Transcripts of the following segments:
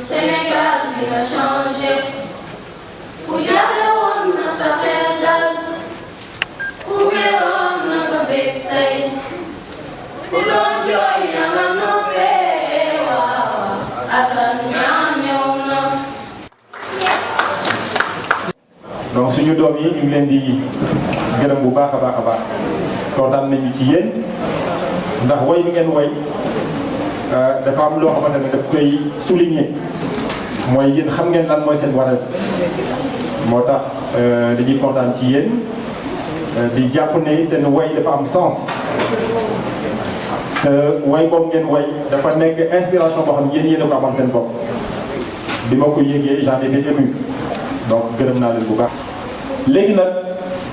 Sénégal dina changé ku jaaxle woon na sa xel dal ku meroon na nga bég tey ku doon jooy na nga noppee waaw Assane ñaan ñëw na. donc suñu doom yi ñu ngi leen di gërëm bu baax a baax a baax kontaan nañu ci yéen ndax woy bi ngeen woy dafa am loo xamante ne daf koy souligner mooy yéen xam ngeen lan mooy seen wareef moo tax dañuy kontaan ci yéen di jàpp ne seen woy dafa am sens te woy boobu ngeen woy dafa nekk inspiration boo xam ne yéen a ko amal seen bopp bi ma ko yëgee j'en étais ému donc gërëm naa leen bu baax. léegi nag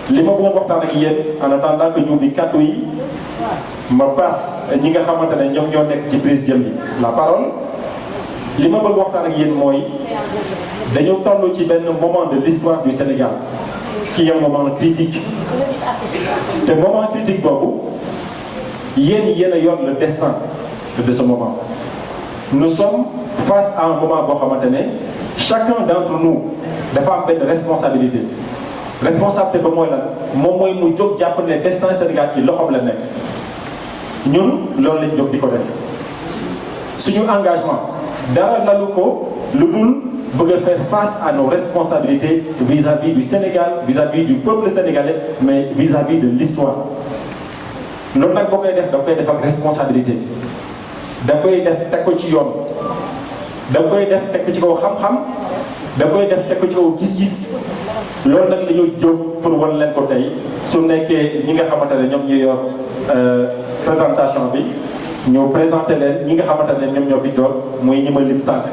li ma bëggoon waxtaan ak yéen en attendant que ñu ubbi kàddu yi ma passe ñi nga xamante ne ñoom ñoo nekk ci présidium bi la parole li ma bëgg waxtaan ak yéen mooy dañu toll ci benn moment de l'histoire du Sénégal qui est un moment critique te moment critique boobu yéen a yor le destin de ce moment. Nous sommes face à un moment boo xamante ne chacun d'entre nous dafa am benn responsabilité responsabilité ba mooy lan moom mooy mu jóg jàpp ne destin Sénégal ci loxoom la nekk ñun loolu lañ jóg di ko def suñu engagement dara lalu ko lu dul bëgg a faire face à nos responsabilités vis-à-vis du Sénégal vis-à-vis du peuple sénégalais mais vis-à-vis de l'histoire loolu nag boo koy def da koy def ak responsabilité da koy def teg ko ci yoon da koy def teg ko ci kaw xam-xam da koy def teg ko ci kaw gis-gis loolu nag la ñu jóg pour wan leen ko tey su nekkee ñi nga xamante ne ñoom ñu yor présentation bi ñu présenté leen ñi nga xamante ne ñoom ñoo fi toog muy ñi ma lim sànq.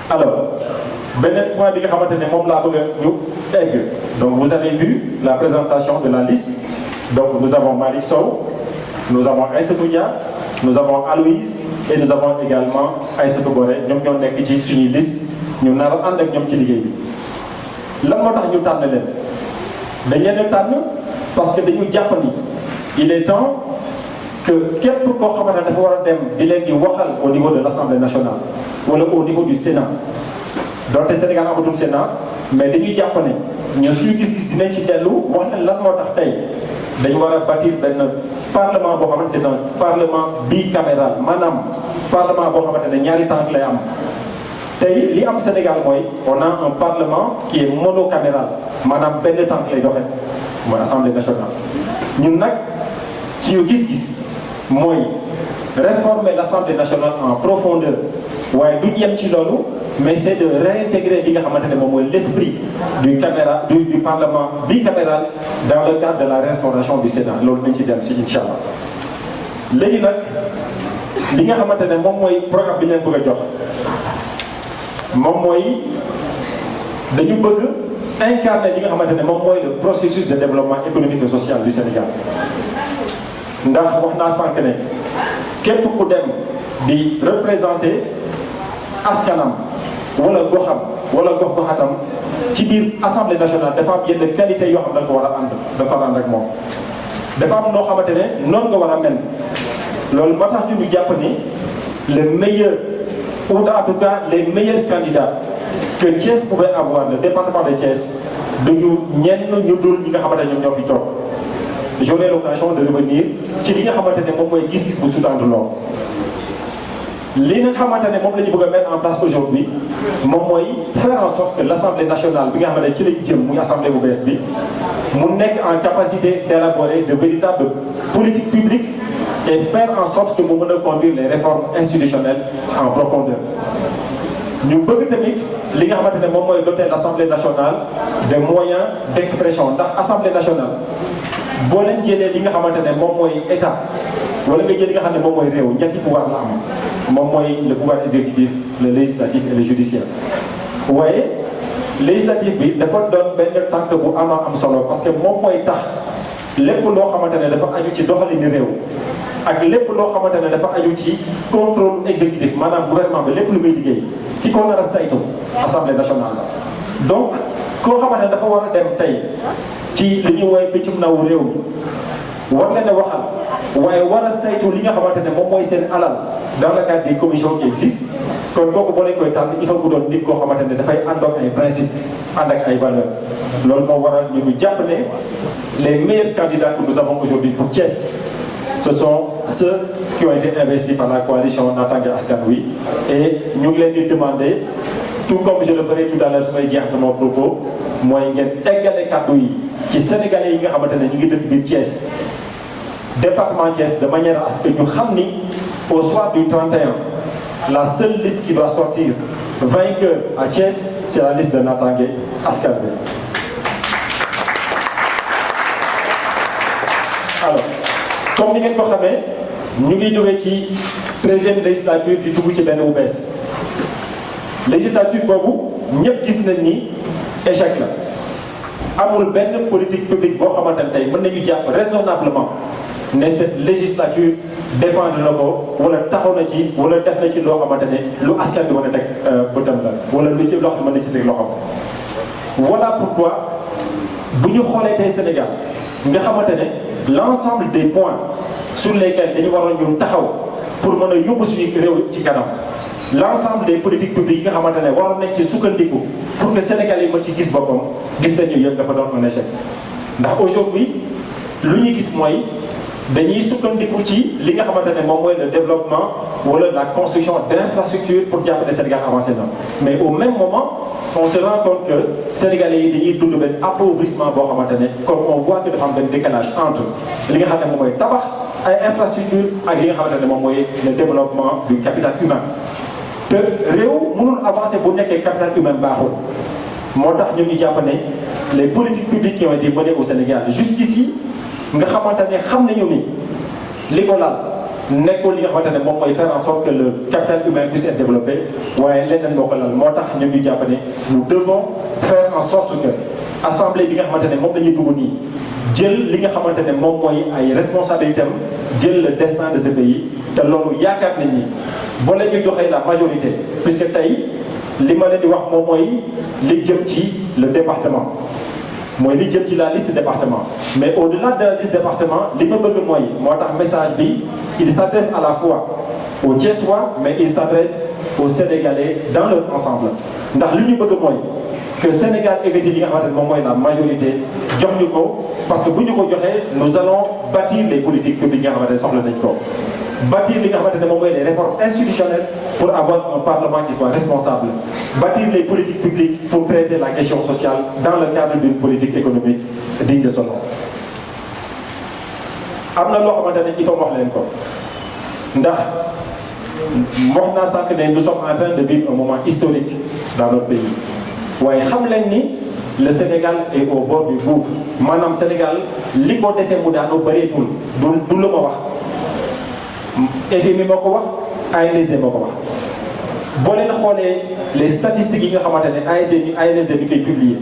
alors beneen point bi nga xamante ne moom laa bëgg a ñu egg donc vous avez vu la présentation de la liste donc nous avons Malick Sow nous avons Aïssatou Dia nous avons Aloïse et nous avons également Aïssatou Boré ñoom ñoo nekk ci suñuy liste ñu nar a ànd ak ñoom ci liggéey bi lan moo tax ñu tànn leen dañ leen tànn parce que dañu jàpp ni il est temps que képp koo xamante ne dafa war a dem di leen di waxal au niveau de l'Assemblée nationale wala au niveau du Sénat donte Sénégal amatul Sénat mais dañuy jàpp ne ñun suñu gis-gis dinañ ci dellu wax ne lan moo tax tey dañu war a bâtir benn parlement boo xamante c'est un parlement bicaméral maanaam parlement boo xamante ne ñaari tànk lay am tey li am Sénégal mooy on a un parlement qui est monocaméral maanaam benn tànk lay doxe mooy Assemblée nationale ñun nag suñu gis-gis mooy réformer l'Assemblée nationale en profondeur waaye duñ yem ci loolu mais c'est de réintégrer li nga xamante ne moom mooy l'esprit du parlement bicaméral dans le cadre de la restauration du Sénat loolu dañ ci dem si incha allah léegi nag li nga xamante ne moom mooy programme bi ñu leen bëgg a jox moom mooy dañu bëgg incarner li nga xamante ne moom mooy le processus de développement économique et social du Sénégal ndax wax naa sànq ne képp ku dem di représenter askanam wala goxam wala gox-goxatam ci biir assemblée nationale dafa am yenn qualité yoo xam ne da nga ko war a ànd dafa ànd ak moom dafa am noo xamante ne noonu nga war a mel loolu moo tax ñu jàpp ni le meilleur ou en tout cas les meilleurs candidats que Thiès pouvait avoir le département de Thiès duñu ñenn ñu dul ñi nga xamante ne ñoom ñoo fi toog j'aurai l'occasion de revenir ci li nga xamante ne moom mooy gis-gis bu sous-tendu lool li nga xamante ne moom la ñu bëgg a mettre en place aujourd'hui moom mooy faire en sorte que l'Assemblée nationale bi nga xamante ne ci lañ jëm muy assemblée bu bees bi mu nekk en capacité d'élaborer de véritables politiques publiques et faire en sorte que mu mën a conduire les réformes institutionnelles en profondeur. ñu bëgg tamit li nga xamante ne moom mooy doter l'Assemblée nationale de moyens d'expression ndax Assemblée nationale boo leen jëlee li nga xamante ne moom mooy état wala nga jël li nga xam ne moom mooy réew ñetti pouvoir la am moom mooy le pouvoir exécutif le législatif et le judiciaire waaye législatif bi dafa doon benn tànk bu am solo parce que moom mooy tax lépp loo xamante ne dafa aju ci doxalinu réew ak lépp loo xamante ne dafa aju ci contrôle exécutif maanaam gouvernement bi lépp lu muy liggéey ki ko nar a saytu assemblée nationale la donc koo xamante ne dafa war a dem tey ci li ñuy woowee peccum ndaw réew mi war leen a waxal waaye war a saytu li nga xamante ne moom mooy seen alal dans le cadre des commissions qui existent kon kooku boo leen koy tànn il faut que doon nit koo xamante ne dafay ànd ak ay principes ànd ak ay valeurs loolu moo waral ñu jàpp ne les meilleurs candidats que nous avons aujourd'hui pour Thiès ce sont ceux qui ont été investis par la coalition Natangué Askan Wi et ñu ngi leen di demander tout comme je le ferai tout à l'heure su may jeex sama propos mooy ngeen eggale kàddu yi ci sénégalais yi nga xamante ne ñu ngi dëkk biir Thiès département Thiès de manière à ce que ñu xam ni au soir du 31 la seule liste qui doit sortir vainqueur à Thiès c'est la liste de Natangué Askan Wi. alors comme ni ngeen ko xamee ñu ngi jógee ci 13e législature di dugg ci benn bu bees législature boobu ñëpp gis nañ ni échec la amul benn politique publique boo xamante ne tey mën nañu jàpp raisonnablement ne cette législature défendre na ko wala taxaw na ci wala def na ci loo xamante ne lu askan bi mën a teg bëtam la wala lu ci loo xam ne mën na ci teg loxoom. voilà pourquoi bu ñu xoolee tey Sénégal nga xamante ne l'ensemble des points sur lesquels dañu waroon ñun taxaw pour mën a yóbbu suñu réew ci kanam l'ensemble des politiques publiques yi nga xamante ne waroon nañ ci sukkandiku pour que Sénégal yi mën ci gis boppam gis nañu yëpp dafa doon un échec ndax aujourd'hui lu ñu gis mooy dañuy sukkandiku ci li nga xamante ne moom mooy le développement wala la construction d'infrastructures pour jàpp ne Sénégal avancé na mais au même moment on se rend compte que Sénégalais yi dañuy dund benn appauvrissement boo xamante ne comme on voit que dafa am benn décalage entre li nga xam ne moom mooy tabax ay infrastructures ak li nga xamante ne moom mooy le développement du capital humain te réew mënul avancer bu nekkee capital humain baaxul moo tax ñu ngi jàpp ne les politiques publiques qui ont été menées au Sénégal jusqu'ici nga xamante ne xam nañu ni li ko laal nekkul li nga xamante ne moom mooy faire en sorte que le capital humain puisse être développé waaye leneen moo ko laal moo tax ñu ngi jàpp ne nous devons faire en sorte que assemblée bi nga xamante ne moom la ñuy dugg nii jël li nga xamante ne moom mooy ay responsabilités am jël le destin de ce pays te loolu yaakaar nañ ni boo leen ñu joxee la majorité puisque tey li ma leen di wax moom mooy li jëm ci le département mooy li jëm ci la liste département mais au-delà de la liste département li ma bëgg mooy moo tax message bi il s'adresse à la fois aux Thiessois mais il s'adresse aux Sénégalais dans leur ensemble ndax li ñu bëgg mooy que Sénégal évite li nga xamante ne moom mooy la majorité jox ñu ko parce que bu ñu ko joxee nous allons bâtir les politiques publiques yi nga xamante ne soxla nañ ko bâtir li nga xamante ne moom mooy les réformes institutionnelles pour avoir un parlement qui soit responsable bâtir les politiques publiques pour traiter la question sociale dans le cadre d'une politique économique digne de son nom. am na loo xamante ne il faut wax leen ko ndax wax naa sànq ne nous sommes en train de vivre un moment historique dans notre pays waaye xam leen ni le Sénégal est au bord du gouffre maanaam Sénégal li ko dese mu daanu bëreetul du lu ma wax FMI moo ko wax ANSD moo ko wax boo leen xoolee les statistiques yi nga xamante ne ANSD bi koy publier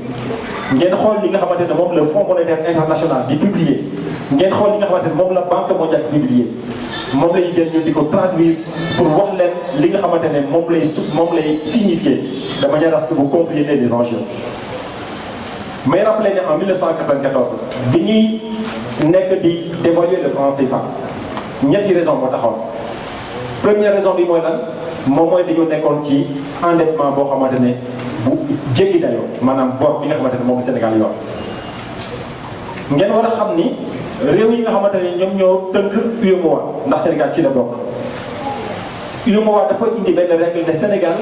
ngeen xool li nga xamante ne moom le Fonds monétaire international di publier ngeen xool li nga xamante ne moom la Banque mondiale di publier moom la ñuy jël ñu di ko traduire pour wax leen li nga xamante ne moom lay signifier de manière à ce que vous compreniez les enjeux. may rappelé ne en 1994 bi ñuy nekk di dévaluer le franc CFA ñetti raison moo taxaw première raison bi mooy lan moom mooy dañoo nekkoon ci endettement boo xamante ne bu jéggi dayoo maanaam bor bi nga xamante ne moom la Sénégal yor ngeen war a xam ni réew yi nga xamante ne ñoom ñoo tënk UEMOA ndax Sénégal ci la bokk UEMOA dafa indi benn règle ne Sénégal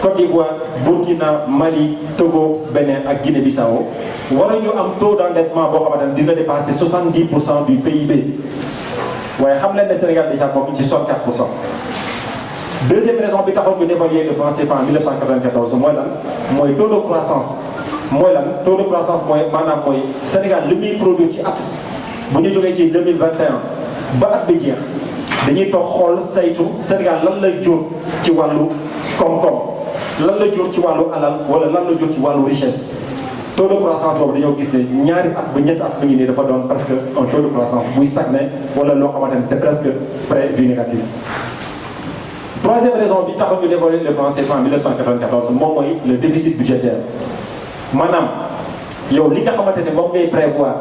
Côte d'Ivoire Burkina Mali Togo Bénin ak Guinée-Bissau waruñu am taux d'endettement boo xamante ne dina dépasser 70% du PIB waaye xam leen ne Sénégal déjà moom ci 64%. deuxième raison bi taxoon ñu dévaluer le franc CFA en 1994 mooy lan mooy taux de croissance mooy lan taux de croissance mooy maanaam mooy Sénégal li muy produire ci at bu ñu jógee ci 2021 ba at bi jeex dañuy toog xool saytu Sénégal lan lay jur ci wàllu koom-koom lan la jur ci wàllu alal wala lan la jur ci wàllu richesse taux de croissance boobu dañoo gis ne ñaari at ba ñetti at mi ngi nii dafa doon presque un taux de croissance buy stagné wala loo xamante ne c'est presque près du négatif. troisième raison bi taxoon ñu dévaluer le franc CFA en 1994 moom mooy le déficit budgétaire maanaam yow li nga xamante ne moom ngay prévoir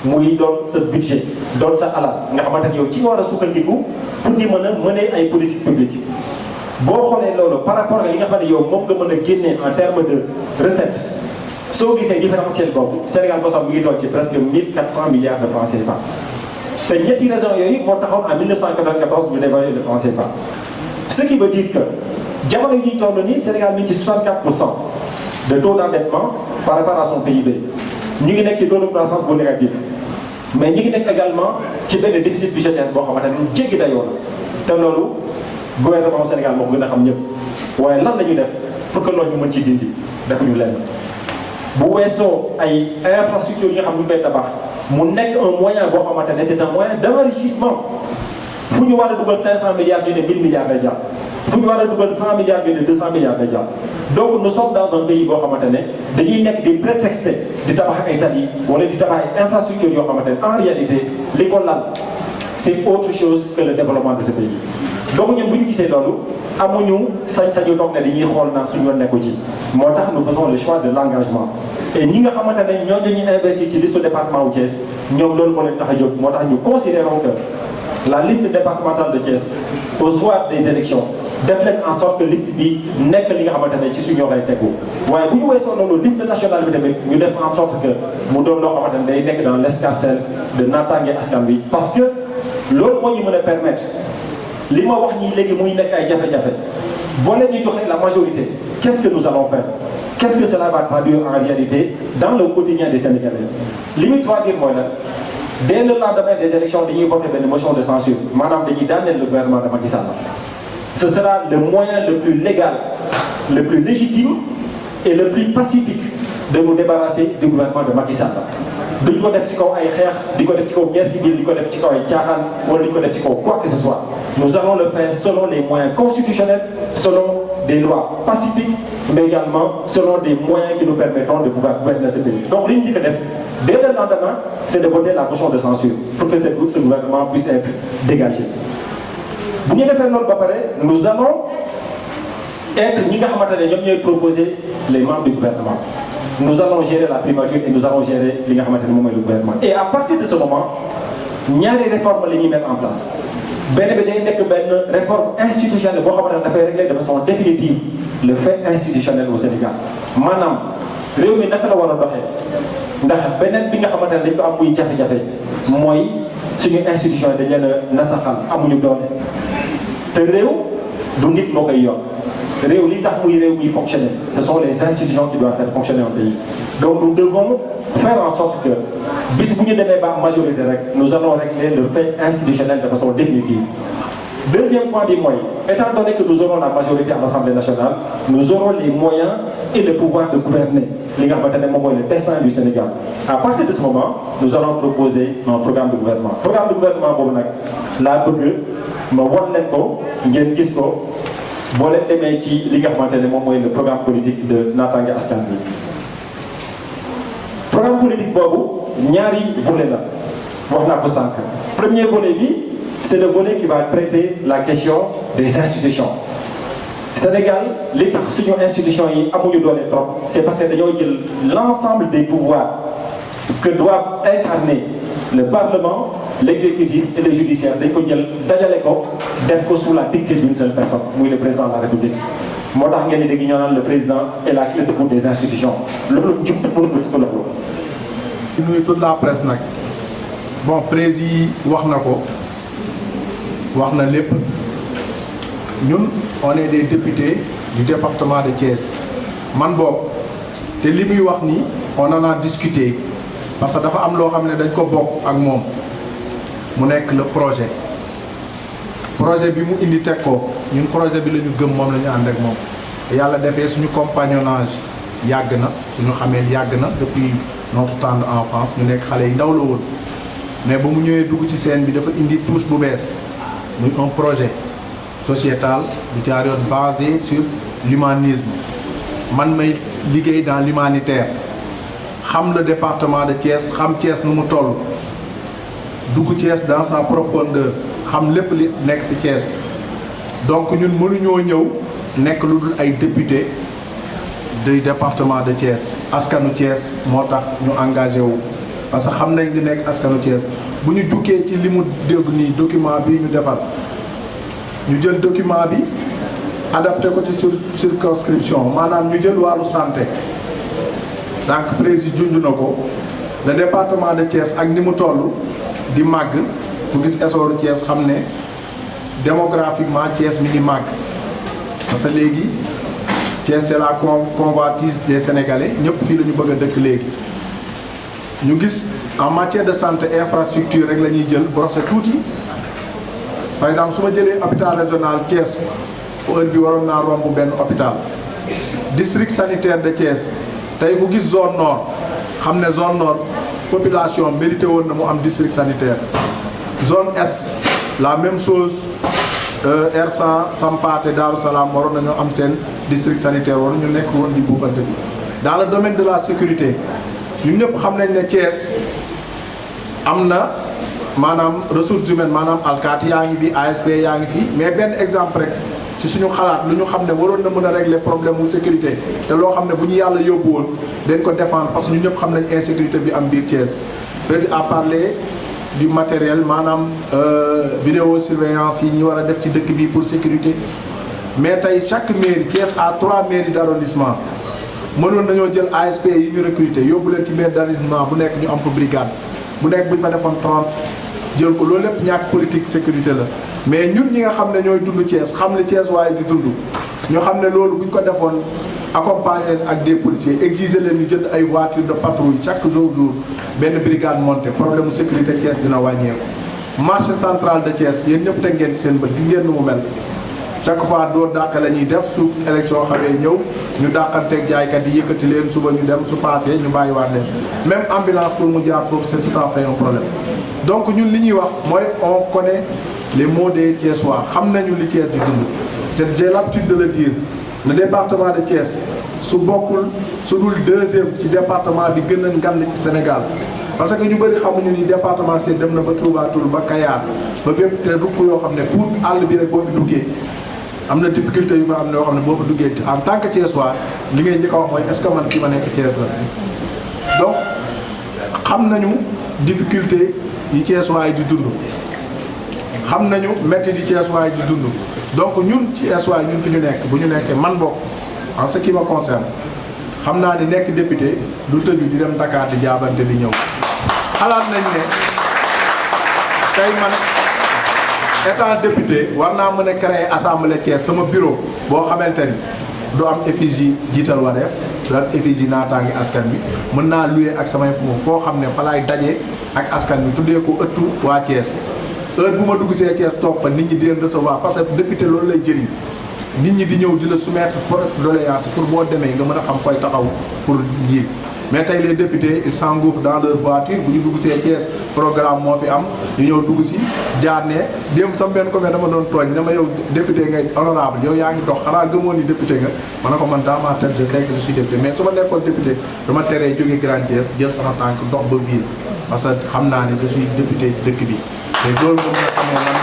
muy doon sa budget doon sa alal nga xamante ne yow ci nga war a sukkandiku pour di mën a mener ay politique publique boo xoolee loolu par rapport ak li nga xam ne yow moom nga mën a génnee en terme de recettes soo gisee différentiel boobu Sénégal bosam mi ngi toll ci presque 1400 milliards de francs CFA te ñetti raisons yooyu moo taxoon en 1994 ñu dévaluer le franc CFA ce qui veut dire que jamono yi ñu toll nii Sénégal mi ngi ci 64% de taux d'endettement par rapport à son PIB ñu ngi nekk ci taux de croissance bu négatif mais ñu ngi nekk également ci benn déficit budgétaire boo xamante ne jéggi dayoo la te loolu gouvernement Sénégal moo gën a xam ñëpp waaye lan la ñuy def pour que loolu ñu mën ci dindi defuñu lenn bu weesoo ay infrastructures yi nga xam ne ñu koy tabax mu nekk un moyen boo xamante ne c'est un moyen d'enrichissement fu ñu war a dugal 500 milliards ñu ne 1000 milliards lay jàpp fu ñu war a dugal 100 milliards ñu ne 200 milliards lay jàpp donc nous sommes dans un pays boo xamante ne dañuy nekk di prétexter di tabax ay tali wala di tabax ay infrastructures yoo xamante ne en réalité li ko lal c'est autre chose que le développement de ce pays. donc ñun bu ñu gisee loolu amuñu sañ-sañu toog ne dañuy xool naan suñu yoon nekku ci moo tax nous faisons le choix de l'engagement et ñi nga xamante ne ñoo dañuy investir ci liste département wu Thiès ñoom loolu moo leen tax a jóg moo tax ñu considérons que la liste départementale de Thiès au soir des élections def leen en sorte que liste bi nekk li nga xamante ne ci suñu yoon lay tegu waaye bu ñu weesoo loolu liste nationale bi tamit ñu def en sorte que mu doon loo xamante ne day nekk dans l'escarcelle de naataange askan bi parce que loolu moo ñu mën a permettre li ma wax nii léegi muy nekk ay jafe-jafe boo leen ñu joxee la majorité qu'est-ce que nous allons faire qu'est-ce que cela va traduire en réalité dans le quotidien des Sénégalais li muy traduire mooy nag dès le lendemain des élections dañuy voter benn motion de censure maanaam dañuy daaneel le gouvernement de Macky Sall. Ce sera le moyen le plus légal, le plus légitime et le plus pacifique de nous débarrasser du gouvernement de Macky Sall. duñ ko def ci kaw ay xeex di ko def ci kaw guerre civile di ko def ci kaw ay caaxaan wala di ko def ci kaw quoi que ce soit. Nous allons le faire selon les moyens constitutionnels, selon des lois pacifiques, mais également selon des moyens qui nous permettront de pouvoir gouverner ce pays. Donc li ñu ko def dès le lendemain, c'est de voter la motion de censure pour que ce gouvernement puisse être dégagé. bu ñu defee loolu ba pare nous allons être ñi nga xamante ne ñoom ñooy proposer les membres du gouvernement nous allons gérer la primature et nous allons gérer li nga xamante ne moom mooy le gouvernement et à partir de ce moment ñaari réforme la ñuy mettre en place benn bi day nekk benn réforme institutionnelle boo xamante ne dafay régler de façon définitive le fait institutionnel au Sénégal maanaam réew mi naka la war a doxee ndax beneen bi nga xamante ne dañ ko am muy jafe-jafe mooy suñu institution dañ leen a nasaxal amuñu doole te réew du nit moo koy yor réew li tax muy réew muy fonctionner ce sont les institutions qui doivent faire fonctionner un pays donc nous devons faire en sorte que bis bu ñu demee ba majorité rek nous allons régler le fait institutionnel de façon définitive. Deuxième point bi mooy étant donné que nous aurons la majorité à l'Assemblée nationale nous aurons les moyens et le pouvoir de gouverner li nga xamante ne moom mooy le destin du Sénégal. À partir de ce moment nous allons proposer un programme de gouvernement boobu nag laa bëgg ma wan leen ko ngeen gis ko boo leen demee ci li nga xamante ne moom mooy le programme politique de naataange askan bi. programme politique boobu ñaari volet la wax naa ko sànq premier volet bi c'est le volet qui va traiter la question des institutions. Sénégal li tax suñu institutions yi amuñu doole trop c'est parce que dañoo jël l'ensemble des pouvoirs que doivent incarner le Parlement, l'exécutif et le judiciaire dañ ko jël dajale ko def ko sous la dictée d'une seule personne muy le président de la République moo tax ngeen di dégg ñoo naan le président est la clé de voûte des institutions loolu jub mënul ko loolu. di nuyu toute la presse nag bon président wax na ko wax na lépp ñun on est des députés du département de Thiès man boobu te li muy wax nii on en a discuté. parce que dafa am loo xam ne dañ ko bokk ak moom mu nekk le projet bi mu indi teg ko ñun projet bi la ñu gëm moom la ñu ànd ak moom yàlla defee suñu compagnonnage yàgg na suñu xamee yàgg na depuis notre temps d'enfance ñu nekk xale yi ndaw la woon mais ba mu ñëwee dugg ci scène bi dafa indi touche bu bees muy un projet sociétal bu jaar yoon basé sur l'humanisme man may liggéey dans l'humanitaire xam le département de Thiès xam Thiès nu mu toll dugg Thiès dans sa profondeur xam lépp li nekk ci Thiès donc ñun mënuñoo ñëw nekk lu dul ay député du département de Thiès askanu Thiès moo tax ñu engagé wu parce que xam nañ li nekk askanu Thiès bu ñu jukkee ci li mu dégg nii document bii ñu defal ñu jël document bi adapté ko ci circonscription maanaam ñu jël wàllu santé sànq président junj na ko le département de Thiès ak ni mu toll di màgg ku gis essor Thiès xam ne démographiquement Thiès mi ngi màgg parce que léegi Thiès c'est la convoitise des Sénégalais ñëpp fii la ñu bëgg a dëkk léegi ñu gis en matière de santé infrastructure rek la ñuy jël brosser tuuti par exemple su ma jëlee hôpital régional Thiès heure bi waroon naa romb benn hôpital district sanitaire de Thiès tey ku gis zone nord xam ne zone nord population mérité woon na mu am district sanitaire zone est la même chose R100 Sampaate Daaru Salaam waroon nañoo am seen district sanitaire waroon ñu nekk woon di buufante bi dans le domaine de la sécurité ñun ñëpp xam nañ ne Thiès am na maanaam ressources humaines maanaam alkaati yaa ngi fi ASP yaa ngi fi mais benn exemple rek ci suñu xalaat lu ñu xam ne waroon na mën a régler problème mu sécurité te loo xam ne bu ñu yàlla yóbbu woon dañ ko défendre parce que ñun ñëpp xam nañ insécurité bi am biir Thiès. président a parlé du matériel maanaam vidéosurveillance yi ñu war a def ci dëkk bi pour sécurité mais tey chaque mairie Thiès a 3 mairies d'arrondissement mënoon nañoo jël ASP yi ñu recruter yóbbu leen ci mairie d'arrondissement bu nekk ñu am fa brigade bu nekk bu ñu fa defoon 30 jël ko loolu lépp ñàkk politique sécurité la mais ñun ñi nga xam ne ñooy dund Thiès xam ne Thiès waaye di dund ñu xam ne loolu bu ñu ko defoon accompagner leen ak des policiers exiger leen ñu jënd ay voitures de patrouille chaque jour benn brigade montée problème mu sécurité Thiès dina wàññeeku. marché central de Thiès yéen ñëpp teg ngeen ci seen bët gis ngeen nu mu mel chaque fois doo dàq la ñuy def su élection xamee ñëw ñu dàqanteeg jaaykat yi yëkkati leen suba ñu dem su passé ñu bàyyiwaat leen même ambulance pour mu jaar foofu c'est tout à fait un problème. donc ñun li ñuy wax mooy on connaît les maux des Thiessois xam nañu li Thiès di dund te j'ai l'habitude de le dire le département de Thiès su bokkul su dul deuxième ci département bi gën a ngand ci Sénégal parce que ñu bëri xamuñu ni département Thiès dem na ba Touba Toul ba Kayar ba fépp te rukk yoo xam ne pour àll bi rek boo fi duggee am na difficulté yu fa am ne yoo xam ne boo fa duggee en tant que Thiessois li ngay njëkk a wax mooy est-ce que man fi ma nekk Thiès la donc xam nañu difficulté yi Thiessois yi di dund xam nañu métti di Thiessois yi di dund donc ñun Thiessois yi ñun fi ñu nekk bu ñu nekkee man bokk en ce qui me concerne xam naa ni nekk député du tëju di dem Dakar di jaabante di ñëw xalaat nañ ne tey man étant député war naa mën a créer assemblée Thiès sama bureau boo xamante ni du am effigie jiital wareef du am effigie naataangi askan bi mën naa louer ak samay foo xam ne fa laay daje ak askan bi tuddee ko ëttu waa Thiès heure bu ma dugg see Thiès toog fa nit ñi di leen recevoir parce que député loolu lay jëriñ nit ñi di ñëw di la soumettre doléance pour boo demee nga mën a xam fooy taxaw pour lii mais tey les députés ils s'engouffrent dans leur voiture bu ñu dugg see Thiès programme moo fi am ñu ñëw dugg si jaar ne démb sama benn commune dama doon tooñ dama yow député ngay honorable yow yaa ngi dox xanaa gëmoon ni député nga ma ne ko man dans ma tête je sais que je suis député mais su ma nekkoon député dama teree jóge Grand Thiès jël sama tànk dox ba ville parce que xam naa ne je suis député dëkk bi te loolu moom nga xam ne man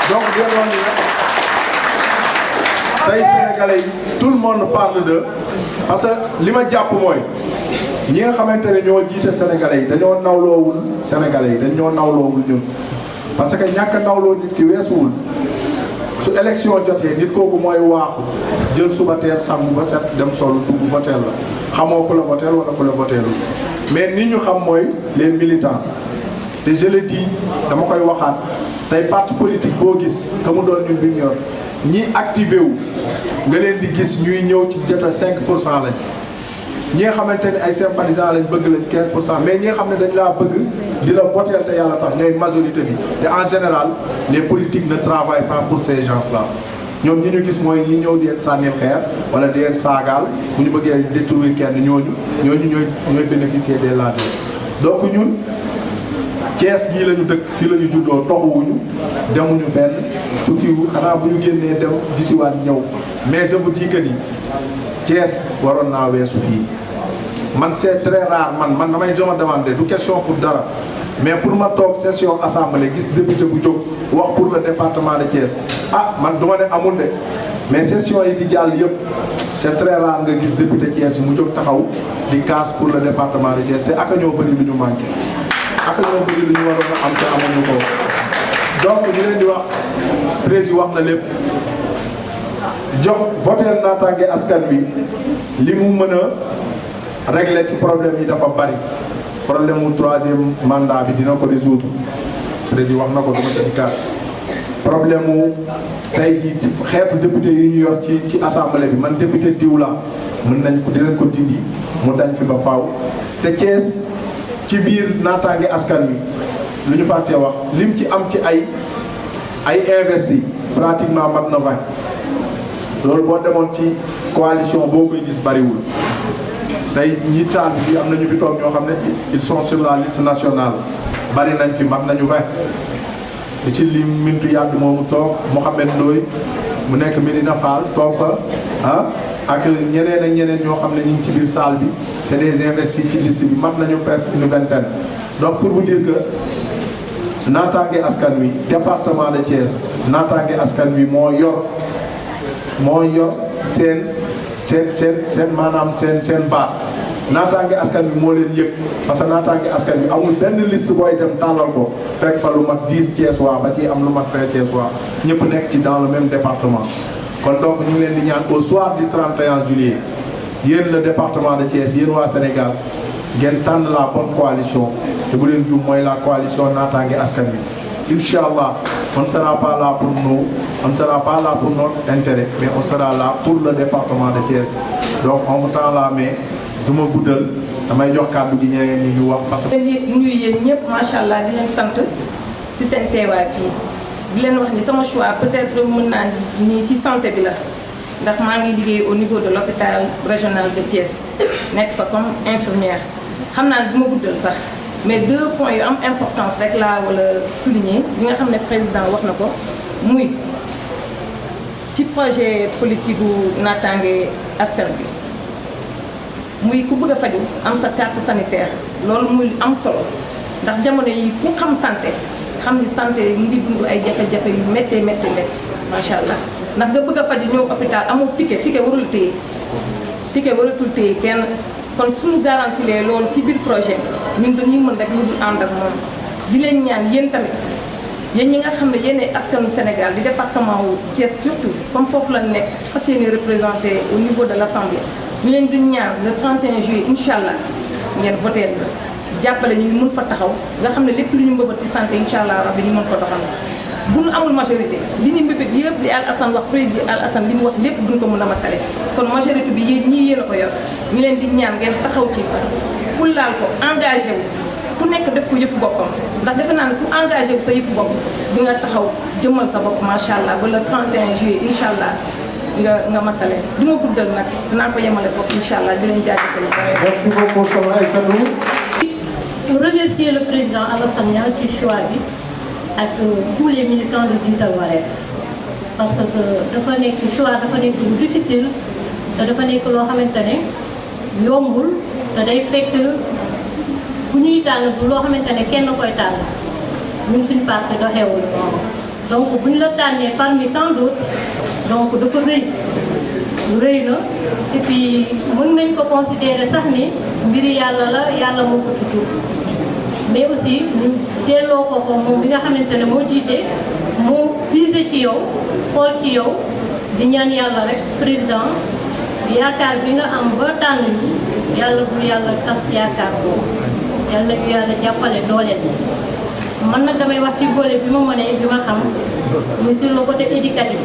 donc déloon ni tey Sénégalais yi tout le monde parle de parce que li ma jàpp mooy ñi nga xamante ne ñoo jiite Sénégalais yi dañoo nawloowul Sénégalais yi dañoo nawloowul ñun parce que ñàkk a nawloo nit ki weesuwul su élection jotee nit kooku mooy waaxu jël suba teel sangu ba set dem solu dugg voteel la xamoo ku la voteel wala ku la voteelul mais ni ñu xam mooy les militants te je le dis dama koy waxaat tey parti politique boo gis ka mu doon ñun duñ yor ñi activé wu nga leen di gis ñuy ñëw ci jota 5% lañ ñi nga xamante ne ay sympathisants lañ bëgg lañ 15% mais ñi nga xam ne dañ laa bëgg di la voter te yàlla tax ñooy majorité bi te en général les politiques ne travaillent pas pour ces gens-là ñoom ñi ñu gis mooy ñi ñëw di leen sànnil xeer wala di leen saagaal bu ñu bëggee détruire kenn ñooñu ñooy bénéficier des lajeurs donc ñun Thiès gii la ñu dëkk fii la ñu juddoo toxuwuñu demuñu fenn tukkiwu xanaa bu ñu génnee dem gisiwaat ñëw mais je vous dis que ni Thiès waroon naa weesu fii man c'est très rare man damay joma demandé du question pour dara mais pour ma toog session assemblée gis député bu jóg wax pour le département de Thiès ah man duma ne amul de mais session yi fi jàll yëpp c'est très rare nga gis député Thiès yi mu jóg taxaw di casse pour le département de Thiès te aka ñoo bëri lu ñu manqué aka ñoo bëri lu ñu waroon a am te amuñu ko donc ñu leen di wax président wax na lépp jox voter naataange askan bi li mu mën a régler ci problème yi dafa bari problème mu 3e mandat bi dina ko résoudre président wax na ko dama ci dikkaat problème mu tey jii ci xeetu député yi ñu yor ci assemblée bi man député diw la mën nañ ko dinañ ko dindi mu dañ fi ba faaw te Thiès ci biir naataange askan wi lu ñu fàttee wax lim ci am ci ay investi pratiquement mat na 20 loolu boo demoon ci coalition boo koy gis bariwul tey ñi taal bi am na ñu fi toog ñoo xam ne ils sont sur la liste nationale bari nañ fi mat nañu 20 di ci lim Mintu Yàdd moomu toog Mouhamed Ndoye mu nekk Medina Fall toog fa ak ñeneen ak ñeneen ñoo xam ne ñu ngi ci biir salle bi c'est des investis ci liste bi mat nañu presque une vingtaine donc pour vous dire que naataange askan wi département de Thiès naataange askan wi moo yor seen maanaam seen baat naataange askan bi moo leen yëg parce que naataange askan bi amul benn liste booy dem tàllal ko fekk fa lu mat 10 Thiessois ba ci am lu mat 20 Thiessois ñëpp nekk ci dans le même département kon donc ñu ngi leen di ñaan au soir du 31 juillet yéen le département de Thiès yéen waa Sénégal ngeen tànn la bonne coalition te bu leen juum mooy la coalition naataange askan bi Inch'Allah, on ne sera pas là pour nous, on ne sera pas là pour notre intérêt, mais on sera là pour le département de Thiès. Donc on vous tend la main, du ma guddal damay jox kàddu gi ñeneen ñi ñu wax parce que. nuyu yéen ñëpp macha allah di leen sant ci seen teewaay fii di leen wax ni sama choix peut-être mën naa ni ci santé bi la ndax maa ngi liggéey au niveau de l'hôpital régional de Thiès nekk fa comme infirmière xam naa du ma guddal sax. mais 2 points yu am importance rek laa wala souligner li nga xam ne président wax na ko muy ci projet politique gu naataange askan bi muy ku bëgg a faju am sa carte sanitaire loolu muy am solo ndax jamono yi ku xam santé xam ni santé mu ngi dund ay jafe-jafe yu méttee métti macha allah ndax nga bëgg a faju ñëw hôpital amoo ticket warul téye ticket waratul téye kenn. kon suñu garantilee loolu ci biir projet bi ñun dañuy mën rek lu dul ànd ak moom di leen ñaan yéen tamit yéen ñi nga xam ne yéenay askanu Sénégal di département wu Thiès surtout comme foofu la nekk fas yéene représenté au niveau de l'Assemblée ñu leen di ñaan le 31 juillet incha allah ngeen voté la jàppale ñu mën fa taxaw nga xam ne lépp lu ñu mbëbët ci santé incha allah rabbi ñu mën ko doxal bu ñu amul majorité li ñu mbëbët yëpp li Al Hassane wax président Al Hassane li mu wax lépp duñ ko mën a matale kon majorité bi yéen ñii yéen a ko yor ñu leen di ñaan ngeen taxaw ci fullaal ko engagé wu ku nekk def ko yëfu boppam ndax defe naa ne ku engagé wu sa yëfu bopp di nga taxaw jëmmal sa bopp macha allah ba le 31 juillet incha allah nga matale du ma guddal nag dinaa ko yemale foofu incha allah di leen jaajëfal. merci beaucoup soxna Aïssatou. remercier le président Alassane Niang ci choix bi ak tous les militants de Jiital Wareef parce que dafa nekk choix dafa nekk lu difficile te dafa nekk loo xamante ne yombul te day fekk bu ñuy tànn bu loo xamante ne kenn koy tànn ñun suñu parti doxewul noonu donc bu ñu la tànnee parmi tant d'autres donc dafa rëy na et puis mën nañ ko considérer sax ni mbiri yàlla la yàlla moo ko tudd mais aussi ñu delloo ko moom bi nga xamante ne moo jiite moo visé ci yow xool ci yow di ñaan yàlla rek président yaakaar bi nga am ba tànn ñu yàlla bu yàlla tas yaakaar boobu yàlla bu yàlla jàppale dooleel man nag damay wax ci volet bi ma mënee bi ma xam muy sur le côté éducatif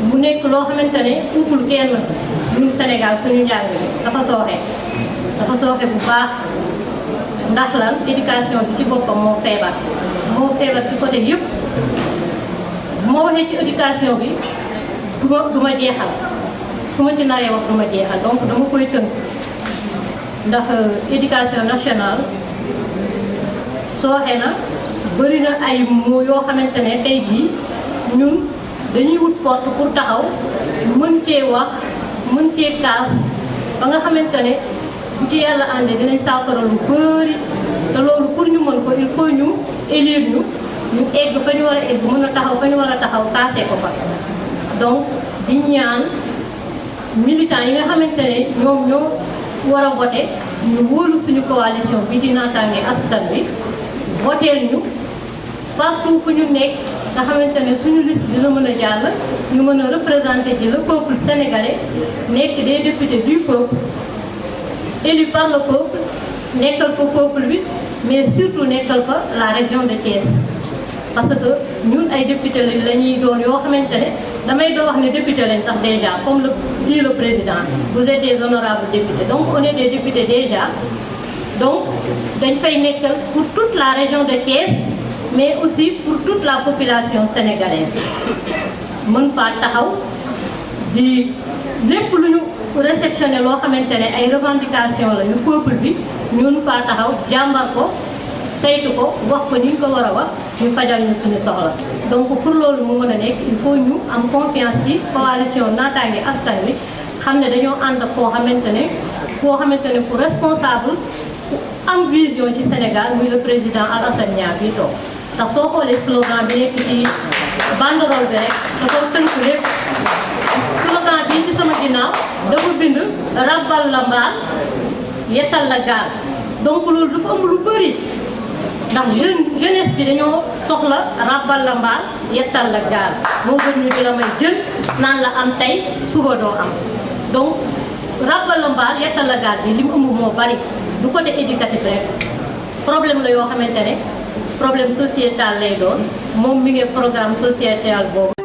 mu nekk loo xamante ne umpul kenn ñun Sénégal suñu njàng bi dafa sooxe bu baax ndax lan éducation bi ci boppam moo feebar ci côté yëpp bu ma waxee ci éducation bi du ma jeexal su ma ci naree wax du ma jeexal donc dama koy tënk ndax éducation nationale sooxe na bëri na ay mots yoo xamante ne tey jii ñun dañuy wut porte pour taxaw mën cee wax mën cee kaas ba nga xamante ne bu ci yàlla àndee dinañ saafara lu bëri te loolu pour ñu mën ko il faut ñu élire ñu egg fa ñu war a egg mën a taxaw fa ñu war a taxaw kaasee ko fa donc di ñaan militants yi nga xamante ne ñoom ñoo war a voté ñu wóolu suñu coalition bi di naataange askan bi voteel ñu partout fu ñu nekk nga xamante ne suñu liste dina mën a jàll ñu mën a représenter ji le peuple sénégalais nekk des députés du peuple élus par le peuple nekkal fa peuple bi mais surtout nekkal fa la région de Thiès parce que ñun ay député la ñuy doon yoo xamante ne damay doo wax ne député lañ sax déjà comme le dit le président vous êtes des honorables députés donc on est des députés déjà donc dañ fay nekkal pour toute la région de Thiès mais aussi pour toute la population sénégalaise mën faa taxaw di lépp lu ñu réceptionné loo xamante ne ay revendication la yu peuple bi ñun faa taxaw jàmbar ko saytu ko wax ko ni ñu ko war a wax ñu fajal ñu suñu soxla donc pour loolu mu mën a nekk il faut ñu am confiance ci coalition naataange askan wi xam ne dañoo ànd ak koo xamante ne pour responsable ku am vision ci Sénégal muy le président Alassane Niang bi toog ndax soo xoolee slogan bi nekk ci banderole bi rek dafa tënk lépp slogan bi ci sama ginnaaw dafa bind rabbal la mbaal yettal la gaal donc loolu dafa am lu bëri ndax jeunesse bi dañoo soxla rabbal la mbaal yettal la gaal moo gën ñu di la may jën naan la am tey suba doo am donc rabbal la mbaal yettal la gaal bi li mu ëmb moo bari du côté éducatif rek problème la yoo xamante ne problème sociétal lay doon moom mi ngi programme sociétal boobu